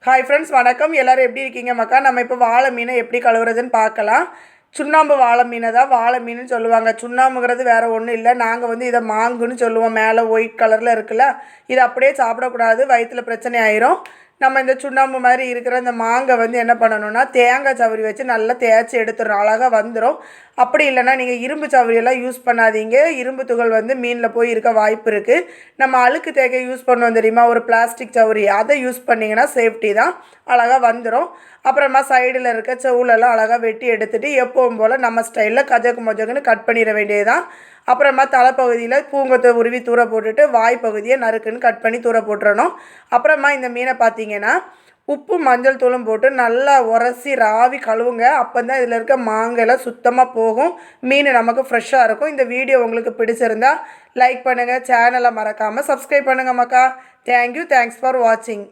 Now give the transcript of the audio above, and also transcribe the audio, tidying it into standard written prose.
Hi friends, வணக்கம். எல்லோரும் எப்படி இருக்கீங்க மக்கா? நம்ம இப்போ வாழை மீனை எப்படி கழுவுறதுன்னு பார்க்கலாம். சுண்ணாம்பு வாழை மீனை தான் வாழை மீன்னு சொல்லுவாங்க. சுண்ணாம்புங்கிறது வேறு ஒன்றும் இல்லை. நாங்கள் இதை மாங்குன்னு சொல்லுவோம். மேலே ஒயிட் கலரில் இருக்குல்ல, இதை அப்படியே சாப்பிடக்கூடாது, வயிற்றில் பிரச்சனை ஆயிரும். நம்ம இந்த சுண்ணாம்பு மாதிரி இருக்கிற இந்த மாங்கை என்ன பண்ணணும்னா, தேங்காய் சவரி வச்சு நல்லா தேய்ச்சி எடுத்துடணும். அழகாக வந்துடும். அப்படி இல்லைன்னா நீங்கள் இரும்பு சவரியெல்லாம் யூஸ் பண்ணாதீங்க. இரும்பு துகள் மீனில் போய் இருக்க வாய்ப்பு இருக்குது. நம்ம அழுக்கு தேய்க்க யூஸ் பண்ணுவோம் தெரியுமா, ஒரு பிளாஸ்டிக் சவரி, அதை யூஸ் பண்ணிங்கன்னா சேஃப்டி தான். அழகாக வந்துடும். அப்புறமா சைடில் இருக்க செவுலெல்லாம் அழகாக வெட்டி எடுத்துகிட்டு எப்பவும் போல் நம்ம ஸ்டைலில் கஜக்கு மொஜக்குன்னு கட் பண்ணிட வேண்டியது தான். அப்புறமா தலைப்பகுதியில் பூங்கத்தை உருவி தூர போட்டுட்டு வாய் பகுதியை நறுக்குன்னு கட் பண்ணி தூர போட்டுறணும். அப்புறமா இந்த மீனை பார்த்தீங்கன்னா உப்பு மஞ்சள் தூளும் போட்டு நல்லா உரசி ராவி கழுவுங்க. அப்போ தான் இதில் இருக்க மாங்காயெல்லாம் சுத்தமாக போகும். மீன் நமக்கு ஃப்ரெஷ்ஷாக இருக்கும். இந்த வீடியோ உங்களுக்கு பிடிச்சிருந்தா லைக் பண்ணுங்கள். சேனலை மறக்காமல் சப்ஸ்கிரைப் பண்ணுங்கள் மக்கா. தேங்க்யூ. தேங்க்ஸ் ஃபார் வாட்சிங்.